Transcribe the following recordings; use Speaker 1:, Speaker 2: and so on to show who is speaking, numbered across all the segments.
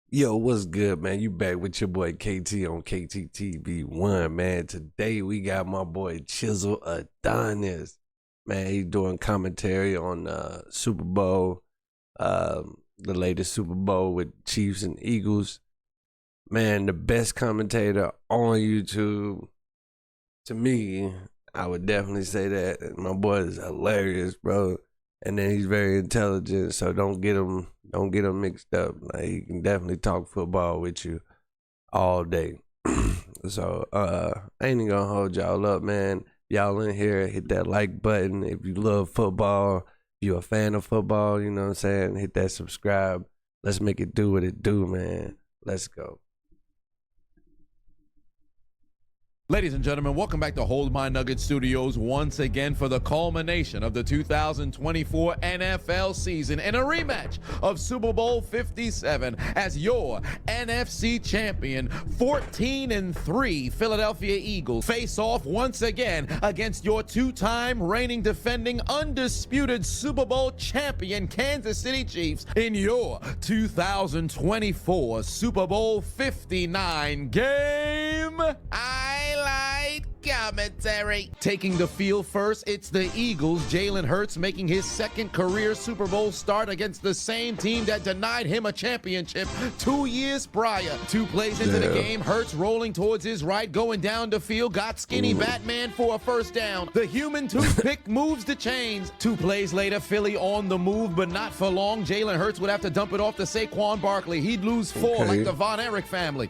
Speaker 1: Yo, what's good, man? You back with your boy KT on KTTV1, man. Today we got my boy Chiseled Adonis. Man, he's doing commentary on Super Bowl, the latest Super Bowl with Chiefs and Eagles. Man, the best commentator on YouTube. To me, I would definitely say that. My boy is hilarious, bro. And then he's very intelligent, so don't get him mixed up. Like, he can definitely talk football with you all day. So I ain't even gonna hold y'all up, man. Y'all in here, hit that like button. If you love football, if you're a fan of football, you know what I'm saying, hit that subscribe. Let's make it do what it do, man. Let's go.
Speaker 2: Ladies and gentlemen, welcome back to Hold My Nugget Studios once again for the culmination of the 2024 NFL season and a rematch of Super Bowl 57 as your NFC champion 14-3 Philadelphia Eagles face off once again against your two-time reigning defending undisputed Super Bowl champion Kansas City Chiefs in your 2024 Super Bowl 59 game. Commentary. Taking the field first, it's the Eagles. Jalen Hurts making his second career Super Bowl start against the same team that denied him a championship 2 years prior. 2 plays into the game, Hurts rolling towards his right, going down the field, got skinny Batman for a first down. The human toothpick moves the chains. 2 plays later, Philly on the move, but not for long. Jalen Hurts would have to dump it off to Saquon Barkley. He'd lose 4 like the Von Erich family.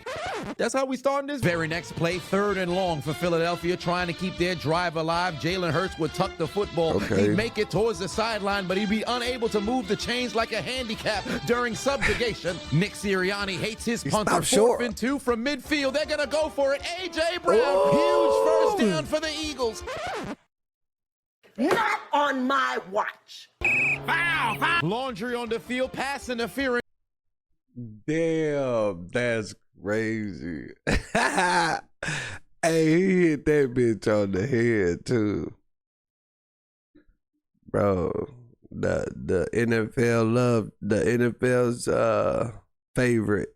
Speaker 2: That's how we starting this. Very next play, 3rd and long for Philadelphia, trying to keep their drive alive. Jalen Hurts would tuck the football. He'd make it towards the sideline, but he'd be unable to move the chains like a handicap during subjugation. Nick Sirianni hates his punter. 4th and 2 from midfield. They're going to go for it. A.J. Brown, huge first down for the Eagles.
Speaker 3: Not on my watch.
Speaker 2: Laundry on the field, pass interference.
Speaker 1: Damn, that's crazy. Hey, he hit that bitch on the head too. Bro, the NFL love the NFL's favorite.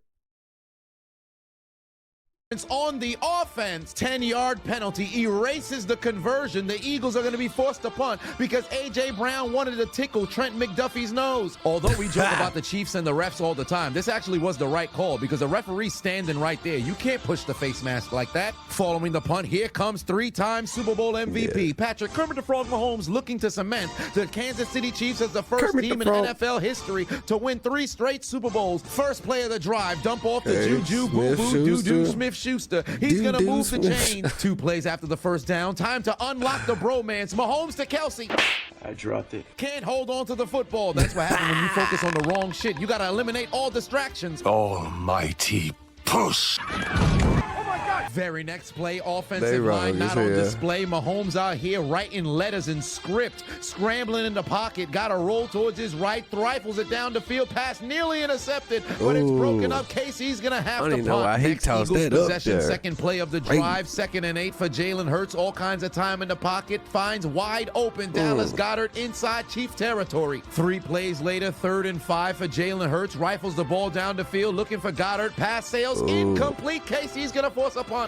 Speaker 2: On the offense, 10-yard penalty erases the conversion. The Eagles are going to be forced to punt because A.J. Brown wanted to tickle Trent McDuffie's nose. Although we joke about the Chiefs and the refs all the time, this actually was the right call because the referee's standing right there. You can't push the face mask like that. Following the punt, here comes 3-time Super Bowl MVP Patrick Kermit the Frog Mahomes looking to cement the Kansas City Chiefs as the first team in NFL history to win 3 straight Super Bowls. First play of the drive, dump off the Juju Boo-Boo Doo-Doo Smith-Schuster. He's going to move the chains. 2 plays after the first down. Time to unlock the bromance. Mahomes to Kelsey.
Speaker 4: I dropped it.
Speaker 2: Can't hold on to the football. That's what happens when you focus on the wrong shit. You got to eliminate all distractions.
Speaker 4: Almighty push.
Speaker 2: Very next play, offensive line not on display. Mahomes out here writing letters in script, scrambling in the pocket, got a roll towards his right, rifles it down the field, pass nearly intercepted, but it's broken up. Casey's gonna have to punt. Next Eagles possession, second play of the drive, 2nd and 8 for Jalen Hurts. All kinds of time in the pocket, finds wide open Dallas Goedert inside Chief territory. 3 plays later, 3rd and 5 for Jalen Hurts, rifles the ball down the field, looking for Goddard. Pass sails incomplete. Casey's gonna force a punt.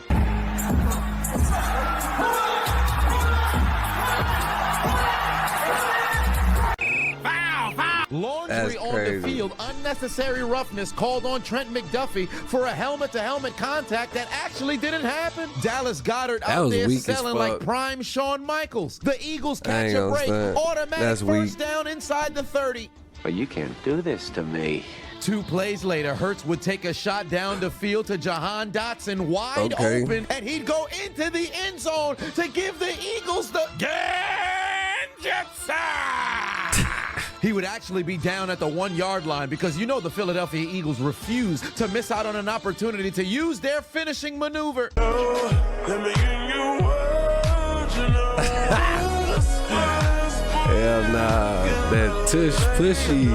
Speaker 2: Laundry on the field, unnecessary roughness called on Trent McDuffie for a helmet-to-helmet contact that actually didn't happen. Dallas Goedert out there selling like prime Shawn Michaels. The Eagles catch a break, automatic first down inside the 30.
Speaker 5: But you can't do this to me.
Speaker 2: 2 plays later, Hurts would take a shot down the field to Jahan Dotson, wide open, and he'd go into the end zone to give the Eagles the Genjutsu. He would actually be down at the 1-yard line because you know the Philadelphia Eagles refuse to miss out on an opportunity to use their finishing maneuver.
Speaker 1: Hell nah, that tush pushy.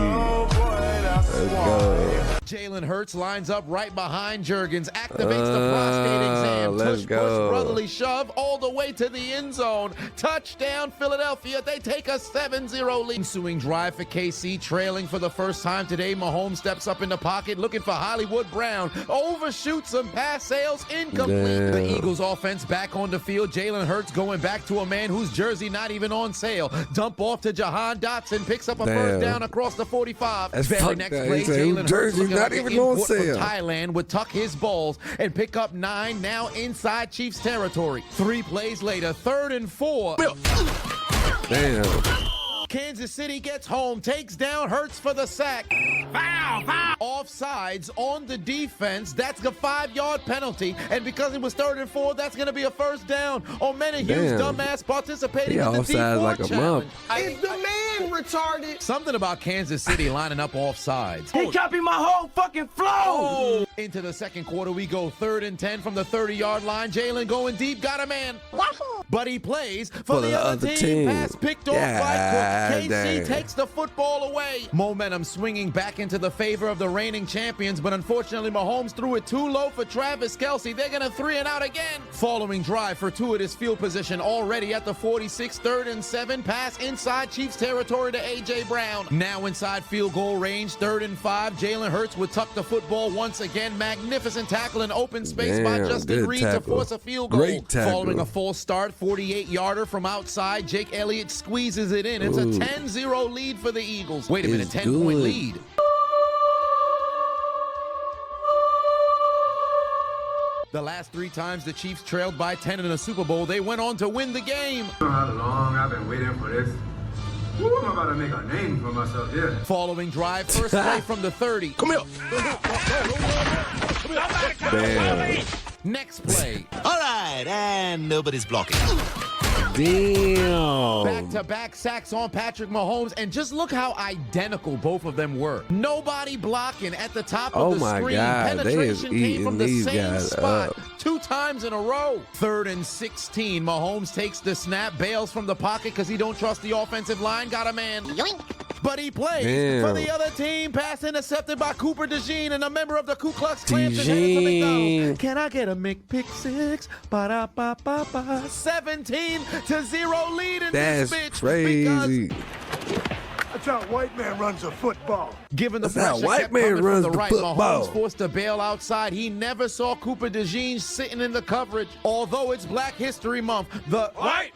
Speaker 1: Let's go.
Speaker 2: Jalen Hurts lines up right behind Juergens, activates the prostate exam,
Speaker 1: let's
Speaker 2: push,
Speaker 1: go.
Speaker 2: brotherly shove all the way to the end zone. Touchdown, Philadelphia. They take a 7-0 lead. Ensuing drive for KC, trailing for the first time today. Mahomes steps up in the pocket, looking for Hollywood Brown. Overshoots some pass sales, incomplete.
Speaker 1: Damn.
Speaker 2: The Eagles offense back on the field. Jalen Hurts going back to a man whose jersey not even on sale. Dump off to Jahan Dotson, picks up a first down across the 45.
Speaker 1: That's
Speaker 2: Very
Speaker 1: fucked
Speaker 2: next
Speaker 1: up.
Speaker 2: play,
Speaker 1: He said,
Speaker 2: Jalen Hurts
Speaker 1: jersey
Speaker 2: looking
Speaker 1: not
Speaker 2: like
Speaker 1: even
Speaker 2: an
Speaker 1: on
Speaker 2: import from
Speaker 1: sale.
Speaker 2: Thailand would tuck his balls and pick up 9, now inside Chiefs territory. 3 plays later, 3rd and 4.
Speaker 1: Damn.
Speaker 2: Kansas City gets home, takes down Hurts for the sack. Foul, foul. Offsides on the defense. That's a 5-yard penalty. And because it was 3rd and 4, that's going to be a first down. O'Menahew's dumbass participating in the
Speaker 1: offside
Speaker 2: D4
Speaker 1: like a
Speaker 2: challenge.
Speaker 3: Is the man retarded?
Speaker 2: Something about Kansas City lining up offsides.
Speaker 3: He copied my whole fucking flow.
Speaker 2: Oh. Into the second quarter, we go 3rd and 10 from the 30-yard line. Jalen going deep, got a man. But he plays for the other team. Pass picked off by Cook. KC
Speaker 1: dang.
Speaker 2: takes the football away. Momentum swinging back into the favor of the reigning champions, but unfortunately Mahomes threw it too low for Travis Kelce. They're going to 3 and out again. Following drive, fortuitous field position already at the 46, 3rd and 7. Pass inside Chiefs territory to A.J. Brown. Now inside field goal range, 3rd and 5. Jalen Hurts would tuck the football once again. Magnificent tackle in open space by Justin Reed to force a field goal.
Speaker 1: Great tackle.
Speaker 2: Following a false start, 48-yarder from outside, Jake Elliott squeezes it in. It's a 10-0 lead for the Eagles. Wait a minute, 10-point lead. The last 3 times the Chiefs trailed by 10 in a Super Bowl, they went on to win the game.
Speaker 6: You know how long I've been waiting for this? Woo, I'm about to make a name for myself here.
Speaker 2: Following drive, first play from the 30.
Speaker 1: Come here. Damn.
Speaker 2: Next play.
Speaker 7: All right, and nobody's blocking.
Speaker 1: Damn.
Speaker 2: Back-to-back sacks on Patrick Mahomes, and just look how identical both of them were. Nobody blocking at the top of the screen.
Speaker 1: God, they is
Speaker 2: Penetration came from the
Speaker 1: eating these
Speaker 2: same
Speaker 1: guys
Speaker 2: spot
Speaker 1: up.
Speaker 2: 2 times in a row. 3rd and 16. Mahomes takes the snap, bails from the pocket because he don't trust the offensive line. Got a man. Yoink. But he plays for the other team. Pass intercepted by Cooper DeJean, and a member of the Ku Klux Klan headed to McDonald's. Can I get a McPick-6? Ba-da-ba-ba-ba. 17-0 lead in
Speaker 1: That's
Speaker 2: this bitch.
Speaker 1: crazy.
Speaker 4: That's how a white man runs a football.
Speaker 2: Given the
Speaker 1: That's how
Speaker 2: pressure
Speaker 1: white
Speaker 2: kept
Speaker 1: man
Speaker 2: coming
Speaker 1: runs
Speaker 2: from the
Speaker 1: the
Speaker 2: right,
Speaker 1: football.
Speaker 2: Mahomes forced to bail outside. He never saw Cooper DeJean sitting in the coverage. Although it's Black History Month, the
Speaker 4: White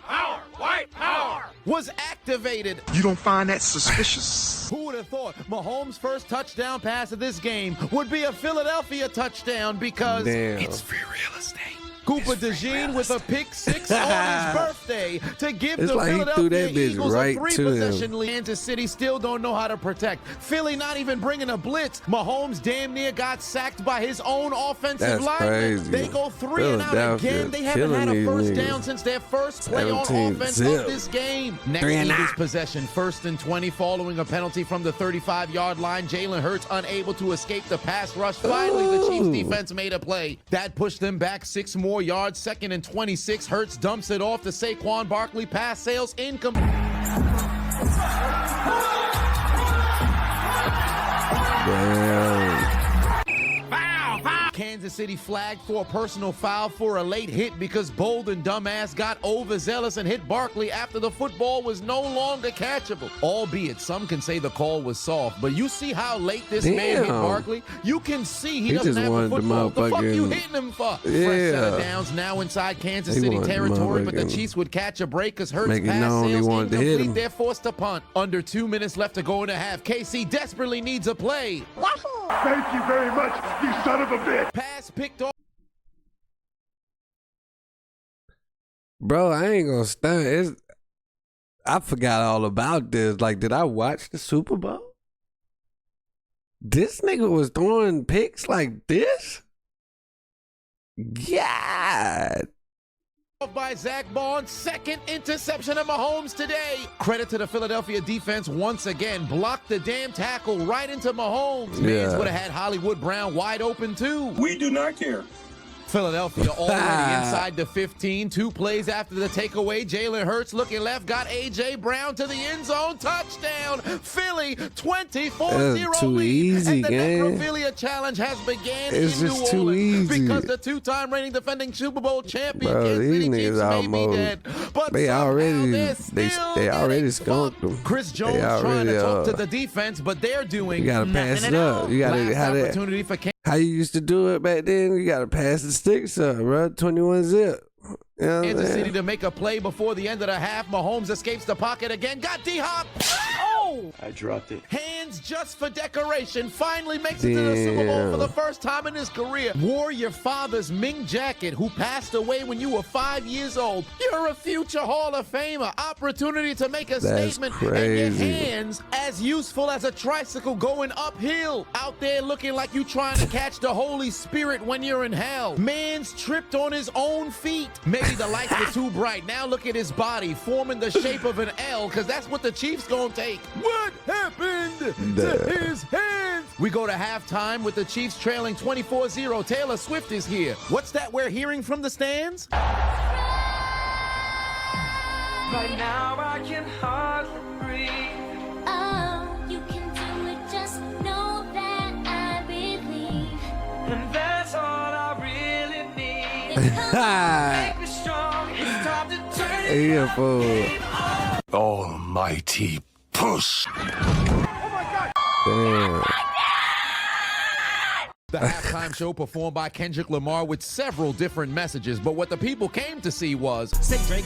Speaker 4: power!
Speaker 2: was activated.
Speaker 8: You don't find that suspicious?
Speaker 2: Who would have thought Mahomes' first touchdown pass of this game would be a Philadelphia touchdown because
Speaker 1: Damn.
Speaker 2: free real estate. Cooper DeJean with a pick-6 on his birthday to give
Speaker 1: It's
Speaker 2: the
Speaker 1: like he threw
Speaker 2: Philadelphia
Speaker 1: that bitch
Speaker 2: Eagles
Speaker 1: right
Speaker 2: a
Speaker 1: to
Speaker 2: 3-possession lead. Kansas City still don't know how to protect. Philly not even bringing a blitz. Mahomes damn near got sacked by his own offensive
Speaker 1: That's
Speaker 2: lineman.
Speaker 1: crazy.
Speaker 2: They go 3 and out
Speaker 1: Philadelphia
Speaker 2: again. They haven't had a
Speaker 1: killing
Speaker 2: first
Speaker 1: these
Speaker 2: down
Speaker 1: niggas.
Speaker 2: since their first play on
Speaker 1: 17
Speaker 2: offense
Speaker 1: zip.
Speaker 2: of this game. Next
Speaker 1: 3 and
Speaker 2: Eagles
Speaker 1: out.
Speaker 2: possession, 1st and 20 following a penalty from the 35-yard line. Jalen Hurts unable to escape the pass rush. Finally, the Chiefs defense made a play. That pushed them back 6 more yards. 2nd and 26. Hurts dumps it off to Saquon Barkley. Pass sails incomplete.
Speaker 1: Damn.
Speaker 2: Kansas City flagged for a personal foul for a late hit because Bolden dumbass got overzealous and hit Barkley after the football was no longer catchable. Albeit some can say the call was soft, but you see how late this man hit
Speaker 1: Damn.
Speaker 2: Barkley? You can see he
Speaker 1: He
Speaker 2: doesn't
Speaker 1: just
Speaker 2: have the
Speaker 1: wanted the
Speaker 2: football. The fuck you
Speaker 1: motherfucking-
Speaker 2: hitting him for?
Speaker 1: Yeah.
Speaker 2: Fresh set of downs now inside Kansas
Speaker 1: He
Speaker 2: City
Speaker 1: wanted the
Speaker 2: territory, but the
Speaker 1: motherfucking-
Speaker 2: Chiefs would catch a break because Hurts
Speaker 1: Make it
Speaker 2: pass
Speaker 1: known he
Speaker 2: sails
Speaker 1: wanted to hit
Speaker 2: incomplete.
Speaker 1: him.
Speaker 2: They're forced to punt. Under 2 minutes left to go in the half. KC desperately needs a play.
Speaker 4: Thank you very much, you son of a bitch!
Speaker 2: Pass picked off.
Speaker 1: Bro, I ain't gonna stunt. I forgot all about this. Like, did I watch the Super Bowl? This nigga was throwing picks like this? God.
Speaker 2: By Zach Bond, 2nd interception of Mahomes today. Credit to the Philadelphia defense once again. Blocked the damn tackle right into Mahomes. Mans
Speaker 1: Yeah.
Speaker 2: would have had Hollywood Brown wide open too.
Speaker 9: We do not care.
Speaker 2: Philadelphia already inside the 15. 2 plays after the takeaway. Jalen Hurts looking left, got A.J. Brown to the end zone. Touchdown. Philly 24-0
Speaker 1: too
Speaker 2: lead.
Speaker 1: easy,
Speaker 2: and the
Speaker 1: gang.
Speaker 2: Necrophilia Challenge has began
Speaker 1: It's
Speaker 2: in
Speaker 1: just
Speaker 2: New
Speaker 1: too
Speaker 2: Orleans
Speaker 1: easy.
Speaker 2: because the 2-time reigning defending Super Bowl champion
Speaker 1: Bro,
Speaker 2: Kansas
Speaker 1: these
Speaker 2: City
Speaker 1: niggas
Speaker 2: Chiefs may be
Speaker 1: almost-
Speaker 2: dead. But
Speaker 1: They
Speaker 2: somehow
Speaker 1: already
Speaker 2: they're
Speaker 1: they
Speaker 2: still
Speaker 1: already
Speaker 2: getting
Speaker 1: skunked them.
Speaker 2: Chris Jones
Speaker 1: They
Speaker 2: trying to talk to
Speaker 1: already,
Speaker 2: the defense, but they're doing
Speaker 1: You gotta pass it up. You gotta
Speaker 2: Last
Speaker 1: how that
Speaker 2: opportunity for
Speaker 1: how you used to do it back then. You gotta pass the sticks up, bro. 21 zip. You know what I'm
Speaker 2: Kansas
Speaker 1: saying?
Speaker 2: City to make a play before the end of the half. Mahomes escapes the pocket again. Got D-Hop. Oh!
Speaker 5: I dropped it.
Speaker 2: Hands just for decoration. Finally makes it to the Super Bowl for the first time in his career. Wore your father's mink jacket, who passed away when you were 5 years old. You're a future Hall of Famer. Opportunity to make a
Speaker 1: That's
Speaker 2: statement.
Speaker 1: crazy.
Speaker 2: And your hands as useful as a tricycle going uphill. Out there looking like you trying to catch the Holy Spirit when you're in hell. Man's tripped on his own feet. Maybe the lights were too bright. Now look at his body forming the shape of an L, because that's what the Chiefs gonna take. What happened to his hands? We go to halftime with the Chiefs trailing 24-0. Taylor Swift is here. What's that we're hearing from the stands?
Speaker 3: Right now I can hardly breathe.
Speaker 9: Oh, you can do it, just know that I believe.
Speaker 3: And that's all I really need.
Speaker 9: It's
Speaker 3: Make me strong. It's time to turn it
Speaker 1: Yeah, fool.
Speaker 4: Almighty push.
Speaker 1: Damn.
Speaker 2: The halftime show performed by Kendrick Lamar with several different messages, but what the people came to see was,
Speaker 3: Say Drake.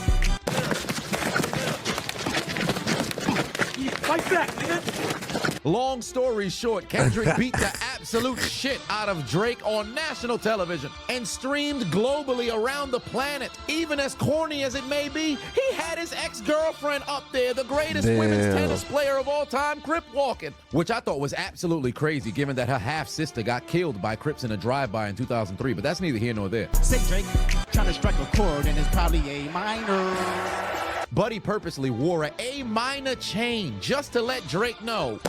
Speaker 3: Like that, nigga.
Speaker 2: long story short, Kendrick beat the absolute shit out of Drake on national television and streamed globally around the planet. Even as corny as it may be, he had his ex-girlfriend up there, the greatest women's
Speaker 1: Damn.
Speaker 2: tennis player of all time, Crip walking, which I thought was absolutely crazy given that her half-sister got killed by Crips in a drive-by in 2003, but that's neither here nor there.
Speaker 3: Say Drake. Trying to strike a chord and it's probably A minor.
Speaker 2: Buddy purposely wore a A minor chain just to let Drake know.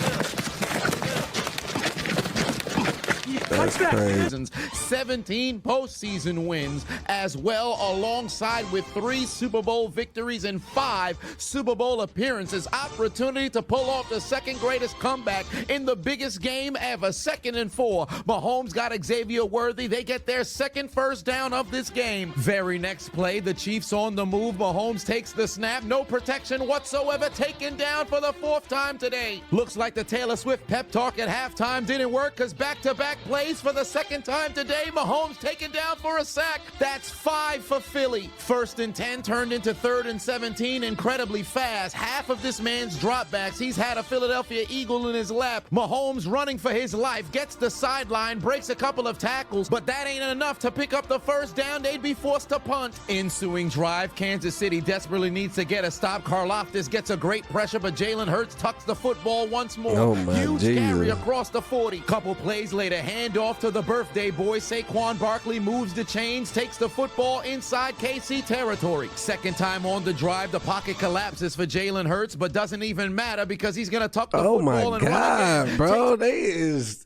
Speaker 1: That's crazy.
Speaker 2: Seasons, 17 postseason wins as well, alongside with 3 Super Bowl victories and 5 Super Bowl appearances. Opportunity to pull off the second greatest comeback in the biggest game ever. 2nd and 4. Mahomes got Xavier Worthy. They get their second first down of this game. Very next play, the Chiefs on the move. Mahomes takes the snap. No protection whatsoever. Taken down for the 4th time today. Looks like the Taylor Swift pep talk at halftime didn't work, because back-to-back plays for the 2nd time today. Mahomes taken down for a sack. That's 5 for Philly. 1st and 10 turned into 3rd and 17 incredibly fast. Half of this man's dropbacks, he's had a Philadelphia Eagle in his lap. Mahomes running for his life, gets the sideline, breaks a couple of tackles, but that ain't enough to pick up the first down. They'd be forced to punt. Ensuing drive, Kansas City desperately needs to get a stop. Karlaftis gets a great pressure, but Jalen Hurts tucks the football once more.
Speaker 1: Oh, my
Speaker 2: Huge
Speaker 1: Jesus.
Speaker 2: carry across the 40. Couple plays later, handoff to the birthday boy. Saquon Barkley moves the chains, takes the football inside KC territory. 2nd time on the drive, the pocket collapses for Jalen Hurts, but doesn't even matter because he's going to tuck the
Speaker 1: Oh
Speaker 2: football
Speaker 1: my
Speaker 2: and run
Speaker 1: God,
Speaker 2: again.
Speaker 1: bro. They is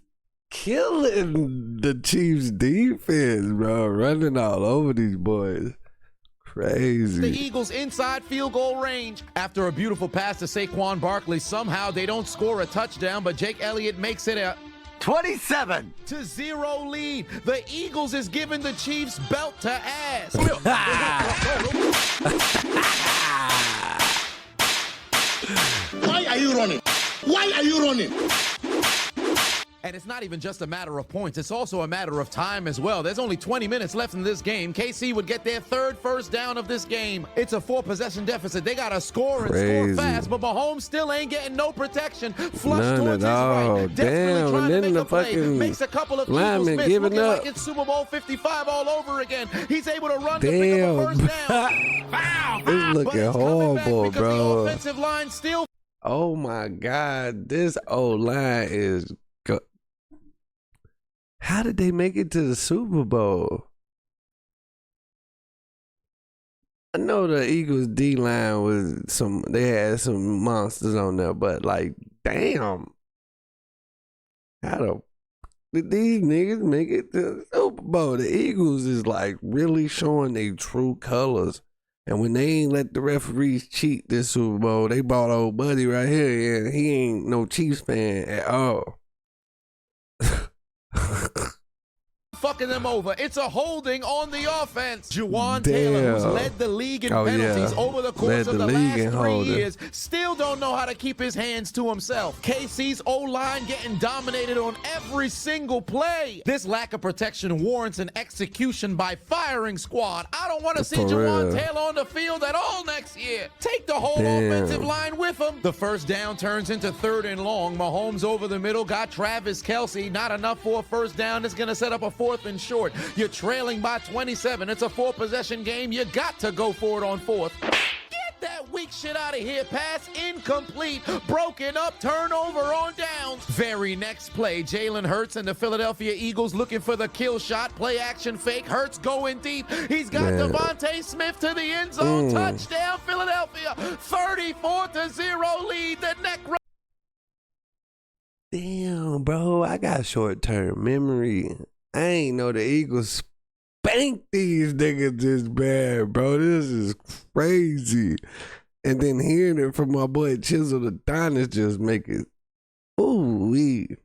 Speaker 1: killing the Chiefs defense, bro. Running all over these boys.
Speaker 2: The
Speaker 1: Crazy.
Speaker 2: Eagles inside field goal range. After a beautiful pass to Saquon Barkley, somehow they don't score a touchdown, but Jake Elliott makes it a
Speaker 5: 27.
Speaker 2: to 0 lead. The Eagles is giving the Chiefs belt to ass.
Speaker 4: Why are you running? Why are you running?
Speaker 2: And it's not even just a matter of points. It's also a matter of time as well. There's only 20 minutes left in this game. KC would get their 3rd first down of this game. It's a 4-possession deficit. They got to score and
Speaker 1: Crazy.
Speaker 2: score fast, but Mahomes still ain't getting no protection. Flush
Speaker 1: None
Speaker 2: towards
Speaker 1: at
Speaker 2: his
Speaker 1: all.
Speaker 2: right. Desperately
Speaker 1: Damn,
Speaker 2: trying
Speaker 1: and
Speaker 2: to
Speaker 1: then
Speaker 2: make
Speaker 1: the
Speaker 2: a play.
Speaker 1: fucking
Speaker 2: Makes a couple of Eagles
Speaker 1: lineman
Speaker 2: miss,
Speaker 1: giving
Speaker 2: looking
Speaker 1: up.
Speaker 2: like it's Super Bowl 55 all over again. He's able to run to pick up a
Speaker 1: Damn.
Speaker 2: first down.
Speaker 1: It's
Speaker 2: But
Speaker 1: looking
Speaker 2: it's coming back
Speaker 1: horrible,
Speaker 2: because
Speaker 1: bro.
Speaker 2: the offensive line still
Speaker 1: Oh my God, this old line is. How did they make it to the Super Bowl? I know the Eagles D line was they had some monsters on there, but like, damn, how did these niggas make it to the Super Super Bowl. The Eagles is like really showing their true colors. And when they ain't let the referees cheat this Super Bowl, they bought old buddy right here, and he ain't no Chiefs fan at all.
Speaker 2: Fucking them over. It's a holding on the offense. Juwan Taylor, who's led the league in penalties over the course of the last 3 years, still don't know how to keep his hands to himself. KC's O-line getting dominated on every single play. This lack of protection warrants an execution by firing squad. I don't want to see Juwan Taylor on the field at all next year. Take the whole offensive line with him. The first down turns into 3rd and long. Mahomes over the middle, got Travis Kelce. Not enough for a first down. It's going to set up a 4th and short. You're trailing by 27. It's a 4-possession game. You got to go for it on 4th. Get that weak shit out of here. Pass incomplete. Broken up. Turnover on downs. Very next play, Jalen Hurts and the Philadelphia Eagles looking for the kill shot. Play action fake. Hurts going deep. He's got Devontae Smith to the end zone. Touchdown, Philadelphia. 34-0 lead. The neck.
Speaker 1: Damn, bro. I got short-term memory. I ain't know the Eagles spanked these niggas this bad, bro. This is crazy. And then hearing it from my boy Chiseled Adonis just make it, ooh-wee.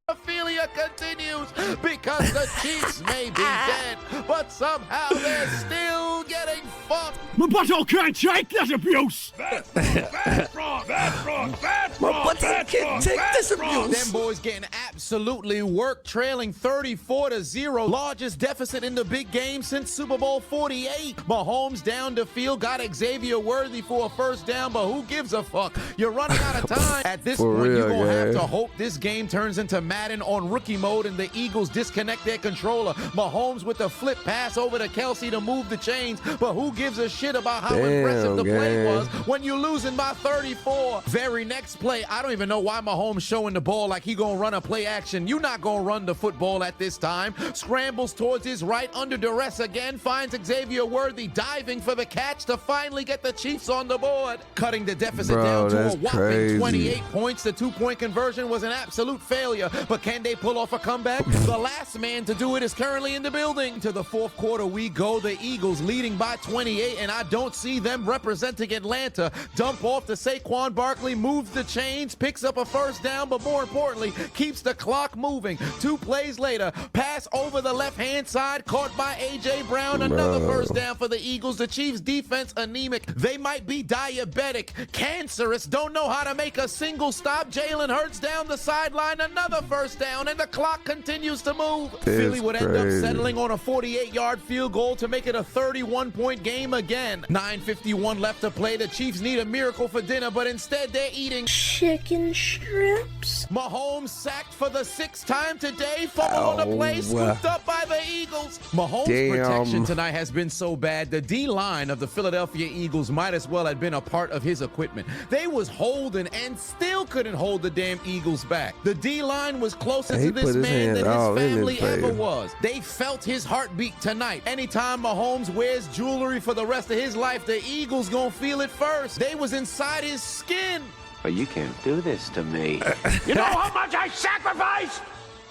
Speaker 2: Ophelia continues because the Chiefs may be dead, but somehow they're still getting fucked.
Speaker 8: My butthole can't shake that abuse.
Speaker 4: That's wrong.
Speaker 1: My butthole can't take this abuse.
Speaker 2: Them boys getting absolutely worked, trailing 34-0. Largest deficit in the big game since Super Bowl 48. Mahomes down the field, got Xavier Worthy for a first down, but who gives a fuck? You're running out of time. At this point, you're going to have to hope this game turns into Madden on rookie mode and the Eagles disconnect their controller. Mahomes with the flip pass over to Kelce to move the chains, but who gives a shit about how impressive the play was when you're losing by 34? Very next play, I don't even know why Mahomes showing the ball like he gonna run a play action. You're not gonna run the football at this time. Scrambles towards his right under duress again, finds Xavier Worthy diving for the catch to finally get the Chiefs on the board. Cutting the deficit down to a whopping 28 points. The 2-point conversion was an absolute failure, but can they pull off a comeback? The last man to do it is currently in the building. To the 4th quarter we go. The Eagles leading by 28, and I don't see them representing Atlanta. Dump off to Saquon Barkley, moves the chains, picks up a first down, but more importantly, keeps the clock moving. 2 plays later, pass over the left-hand side, caught by A.J. Brown. Another first down for the Eagles. The Chiefs' defense anemic. They might be diabetic, cancerous, don't know how to make a single stop. Jalen Hurts down the sideline, another first down, and the clock continues to move. Philly would end up settling on a 48-yard field goal to make it a 31-point game again. 9:51 left to play. The Chiefs need a miracle for dinner, but instead they're eating
Speaker 9: Chicken strips.
Speaker 2: Mahomes sacked for the 6th time today. Fumble on the play, scooped up by the Eagles. Mahomes' protection tonight has been so bad, the D-line of the Philadelphia Eagles might as well have been a part of his equipment. They was holding and still couldn't hold the damn Eagles back. The D-line was closer to this man than his family ever was. They felt his heartbeat tonight. Anytime Mahomes wears jewelry for the rest of his life, the Eagles gonna feel it first. They was inside his skin.
Speaker 10: But you can't do this to me.
Speaker 4: You know how much I sacrificed?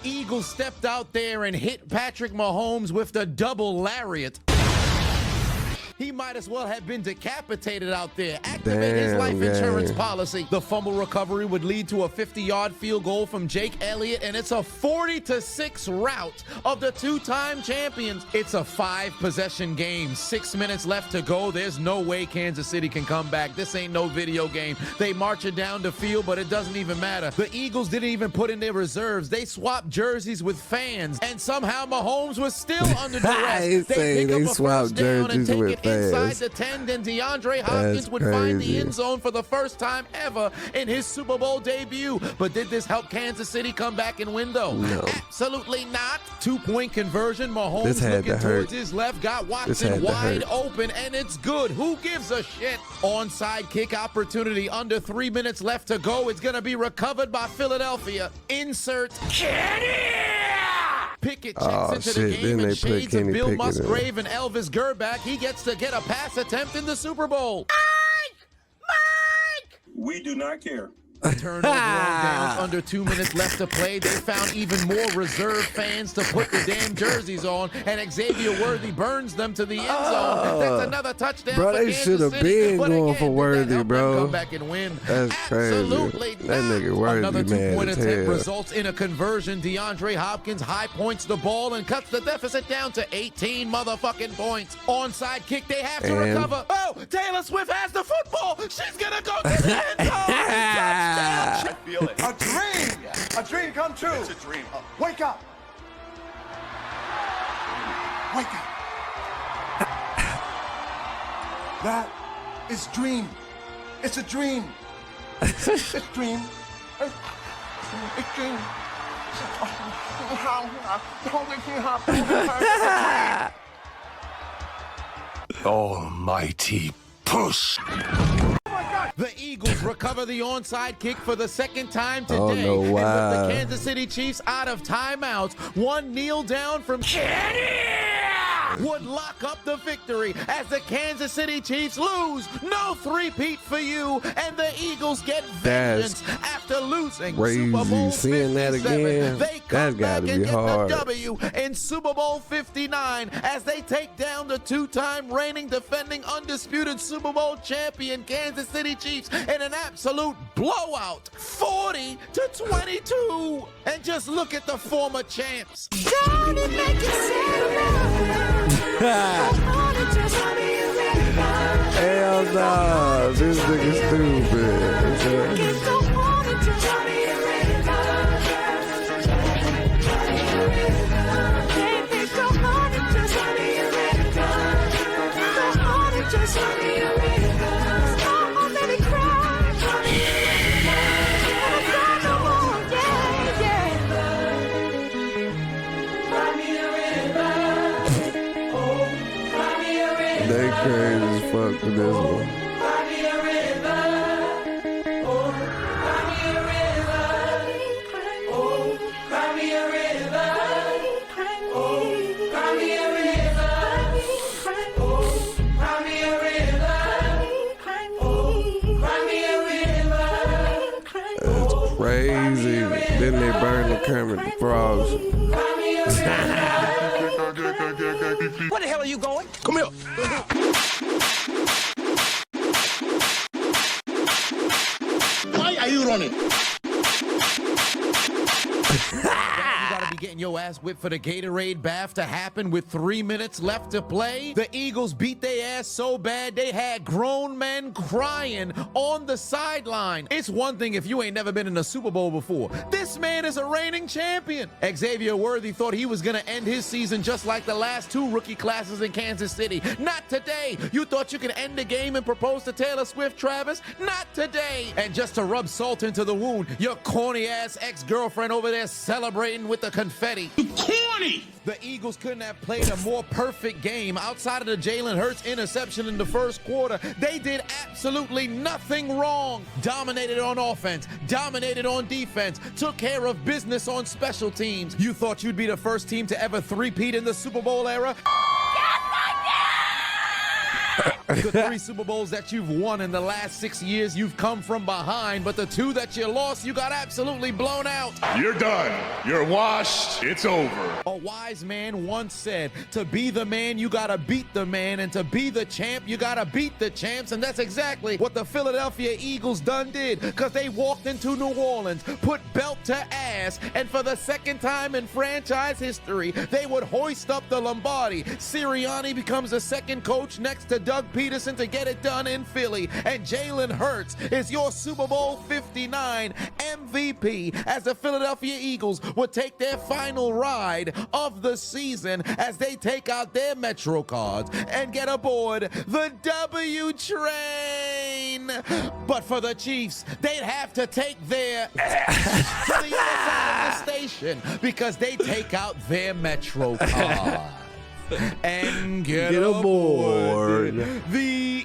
Speaker 2: Eagles stepped out there and hit Patrick Mahomes with the double lariat. He might as well have been decapitated out there. Activate his life insurance policy. The fumble recovery would lead to a 50-yard field goal from Jake Elliott, and it's a 40-6 rout of the 2-time champions. It's a 5-possession game. 6 minutes left to go. There's no way Kansas City can come back. This ain't no video game. They march it down the field, but it doesn't even matter. The Eagles didn't even put in their reserves. They swapped jerseys with fans, and somehow Mahomes was still under duress. They pick up a first down and take it inside the 10, then DeAndre Hopkins would find the end zone for the first time ever in his Super Bowl debut. But did this help Kansas City come back and win, though?
Speaker 1: No.
Speaker 2: Absolutely not. 2-point conversion. Mahomes looking towards his left, got Watson wide open, and it's good. Who gives a shit? Onside kick opportunity. Under 3 minutes left to go. It's going to be recovered by Philadelphia. Insert Kenny! Pickett checks into the game and shades of Bill Musgrave and Elvis Gerback. He gets to get a pass attempt in the Super Bowl.
Speaker 11: Mike!
Speaker 6: We do not care.
Speaker 2: Turnover on downs, under 2 minutes left to play. They found even more reserve fans to put the damn jerseys on, and Xavier Worthy burns them to the end zone. That's another touchdown
Speaker 1: Bro,
Speaker 2: for
Speaker 1: they
Speaker 2: Kansas
Speaker 1: should have
Speaker 2: City.
Speaker 1: been
Speaker 2: But
Speaker 1: going
Speaker 2: again,
Speaker 1: for
Speaker 2: did that
Speaker 1: Worthy,
Speaker 2: help them
Speaker 1: bro.
Speaker 2: come back and win?
Speaker 1: That's
Speaker 2: Absolutely
Speaker 1: crazy. That nigga
Speaker 2: not.
Speaker 1: Worthy
Speaker 2: Another
Speaker 1: mad
Speaker 2: two-point
Speaker 1: as
Speaker 2: attempt
Speaker 1: hell.
Speaker 2: results in a conversion. DeAndre Hopkins high points the ball and cuts the deficit down to 18 motherfucking points. Onside kick, they have to
Speaker 1: And-
Speaker 2: recover. Oh, Taylor Swift has the football. She's gonna go to the end zone. Touchdown.
Speaker 4: Feel it. A dream! A dream come true! It's a dream. Wake up! Wake up! That is dream. It's a dream. It's dream. It's dream.
Speaker 8: Almighty push.
Speaker 2: The Eagles recover the onside kick for the second time today.
Speaker 1: Oh, no,
Speaker 2: And with
Speaker 1: wow.
Speaker 2: the Kansas City Chiefs out of timeouts, one kneel down from would lock up the victory as the Kansas City Chiefs lose. No three-peat for you, and the Eagles get
Speaker 1: That's
Speaker 2: vengeance after losing
Speaker 1: crazy.
Speaker 2: Super Bowl
Speaker 1: Seeing that
Speaker 2: 57.
Speaker 1: again,
Speaker 2: They come
Speaker 1: that's
Speaker 2: back
Speaker 1: gotta
Speaker 2: and
Speaker 1: be
Speaker 2: get
Speaker 1: hard.
Speaker 2: the W in Super Bowl 59 as they take down the two-time reigning, defending, undisputed Super Bowl champion Kansas City Chiefs in an absolute blowout, 40-22. And just look at the former champs.
Speaker 9: Don't it make you
Speaker 1: Hell nah, this nigga stupid. They crazy as fuck for this one. It's crazy. Then they burn the Kermit the Frogs.
Speaker 5: Where the hell are you going?
Speaker 8: Come here.
Speaker 3: Why are you running?
Speaker 2: You gotta be getting your ass whipped for the Gatorade bath to happen with 3 minutes left to play. The Eagles beat their ass so bad they had grown men crying on the sideline. It's one thing if you ain't never been in a Super Bowl before. This man is a reigning champion. Xavier Worthy thought he was gonna end his season just like the last two rookie classes in Kansas City. Not today. You thought you could end the game and propose to Taylor Swift, Travis? Not today. And just to rub salt into the wound, your corny ass ex-girlfriend over there celebrating with the confetti.
Speaker 8: Corny.
Speaker 2: The Eagles couldn't have played a more perfect game outside of the Jalen Hurts interception in the first quarter. They did absolutely nothing wrong. Dominated on offense, dominated on defense, took care of business on special teams. You thought you'd be the first team to ever three-peat in the Super Bowl era? The 3 Super Bowls that you've won in the last 6 years, you've come from behind, but the 2 that you lost, you got absolutely blown out.
Speaker 8: You're done. You're washed. It's over.
Speaker 2: A wise man once said, to be the man, you gotta beat the man, and to be the champ, you gotta beat the champs, and that's exactly what the Philadelphia Eagles done did, because they walked into New Orleans, put belt to ass, and for the second time in franchise history, they would hoist up the Lombardi. Sirianni becomes the second coach next to Doug Peterson to get it done in Philly, and Jalen Hurts is your Super Bowl 59 MVP as the Philadelphia Eagles would take their final ride of the season as they take out their Metro cards and get aboard the W train. But for the Chiefs, they'd have to take their to the other side of the station because they take out their Metro card and get aboard the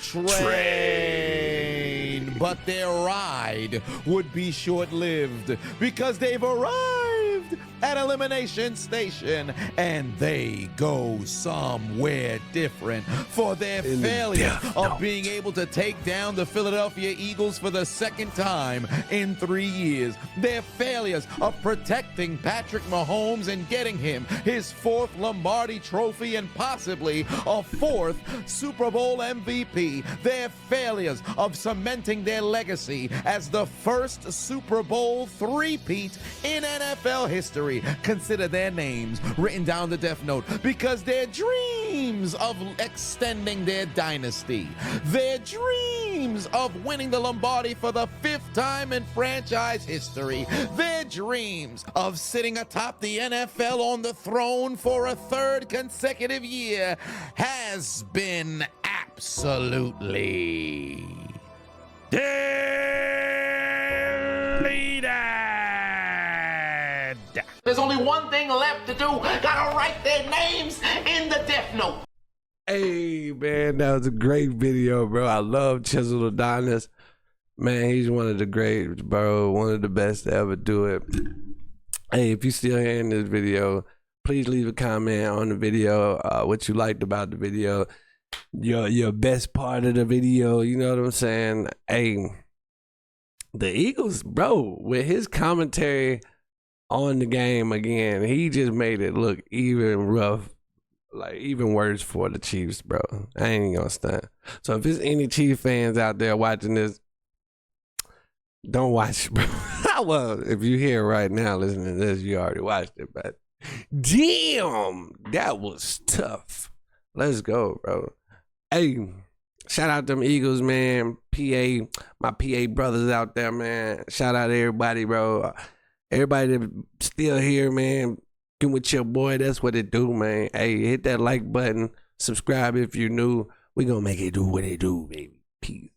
Speaker 2: train. But their ride would be short-lived because they've arrived at Elimination Station, and they go somewhere different for their failure of being able to take down the Philadelphia Eagles for the second time in 3 years. Their failures of protecting Patrick Mahomes and getting him his 4th Lombardi trophy and possibly a 4th Super Bowl MVP. Their failures of cementing their legacy as the first Super Bowl three-peat in NFL history. Consider their names written down the Death Note because their dreams of extending their dynasty, their dreams of winning the Lombardi for the 5th time in franchise history, their dreams of sitting atop the NFL on the throne for a 3rd consecutive year has been absolutely deleted. There's only one thing left to do. Gotta write their names in the Death Note.
Speaker 1: Hey, man, that was a great video, bro. I love Chiseled Adonis. Man, he's one of the greats, bro. One of the best to ever do it. Hey, if you're still hearing this video, please leave a comment on the video, what you liked about the video, your best part of the video, you know what I'm saying? Hey, the Eagles, bro, with his commentary on the game again, he just made it look even rough, like even worse for the Chiefs, bro. I ain't gonna stunt. So if there's any Chiefs fans out there watching this, don't watch, bro. Well, if you're here right now listening to this, you already watched it, but damn, that was tough. Let's go, bro. Hey, shout out them Eagles, man. PA, my PA brothers out there, man. Shout out to everybody, bro. Everybody that still here, man. Get with your boy. That's what it do, man. Hey, hit that like button. Subscribe if you're new. We gonna make it do what it do, baby. Peace.